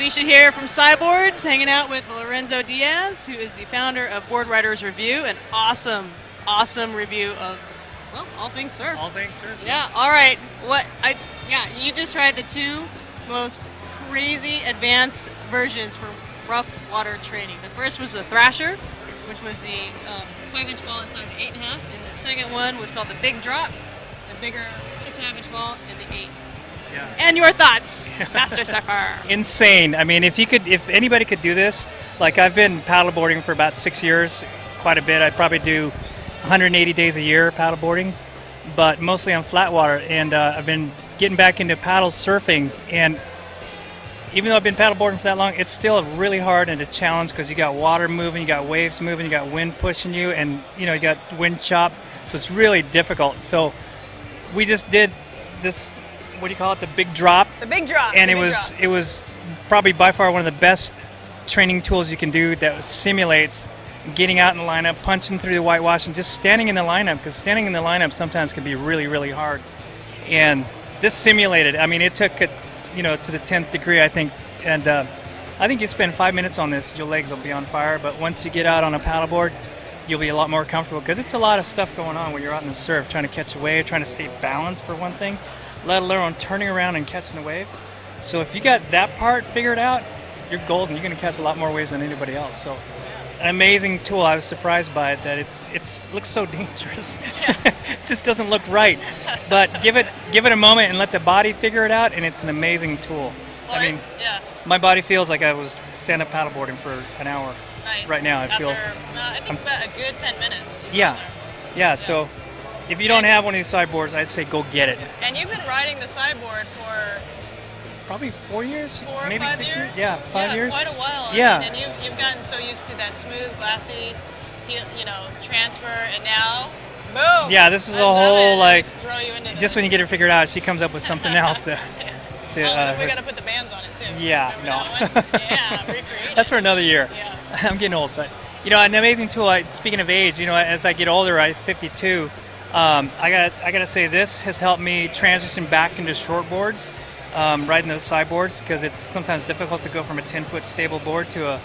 Elysia here from Cyboards, hanging out with Lorenzo Diaz, who is the founder of Board Riders Review, an awesome review of, well, all things surf. All things surf. Yeah, all right. You just tried the two most crazy advanced versions for rough water training. The first was the Thrasher, which was the 5-inch ball inside the 8.5, and the second one was called the Big Drop, the bigger 6.5-inch ball and the 8. Yeah. And your thoughts, Master Surfer? Insane. I mean, if anybody could do this, like I've been paddleboarding for about 6 years, quite a bit. I probably do 180 days a year paddleboarding, but mostly on flat water. And I've been getting back into paddle surfing, and even though I've been paddleboarding for that long, it's still really hard and a challenge because you got water moving, you got waves moving, you got wind pushing you, and you got wind chop. So it's really difficult. So we just did this. What do you call it? The Big Drop. The Big Drop. And it was probably by far one of the best training tools you can do that simulates getting out in the lineup, punching through the whitewash, and just standing in the lineup, because standing in the lineup sometimes can be really, really hard. And this simulated. I mean, it took it, to the 10th degree, I think. And I think you spend 5 minutes on this, your legs will be on fire. But once you get out on a paddleboard, you'll be a lot more comfortable, because it's a lot of stuff going on when you're out in the surf, trying to catch a wave, trying to stay balanced for one thing, let alone turning around and catching the wave. So if you got that part figured out, you're golden. You're going to catch a lot more waves than anybody else. So an amazing tool. I was surprised by it that it looks so dangerous. Yeah. It just doesn't look right. But give it a moment and let the body figure it out, and it's an amazing tool. Well, I mean, yeah. My body feels like I was stand-up paddleboarding for an hour. Nice. Right now. I think about a good 10 minutes. Yeah. So if you don't have one of these sideboards, I'd say go get it. And you've been riding the sideboard for probably 4 years, 4 or maybe 5 6 years. years. Yeah, 5 years. Quite a while. Yeah. I mean, and you've gotten so used to that smooth, glassy, transfer, and now, boom. Yeah, this is I a love whole it. like. Just throw you into Just when you get it figured out, she comes up with something else to. we got to put the bands on it too. Yeah, Remember that one? Yeah, recreate That's it. for another year. Yeah. I'm getting old, but an amazing tool. Speaking of age, as I get older, I'm 52. I gotta say this has helped me transition back into short boards, riding those sideboards, because it's sometimes difficult to go from a 10-foot stable board to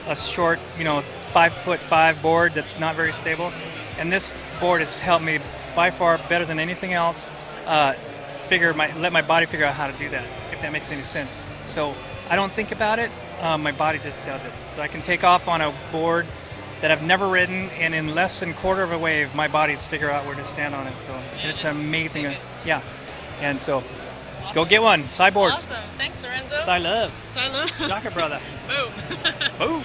a short, 5'5" board that's not very stable. And this board has helped me by far better than anything else. Let my body figure out how to do that, if that makes any sense. So I don't think about it. My body just does it. So I can take off on a board that I've never ridden, and in less than a quarter of a wave, my body's figure out where to stand on it. So it's amazing. Yeah. And so go get one. Cyboards. Awesome. Thanks, Lorenzo. Cy love. Cy love. Jocker brother. Boom. Boom.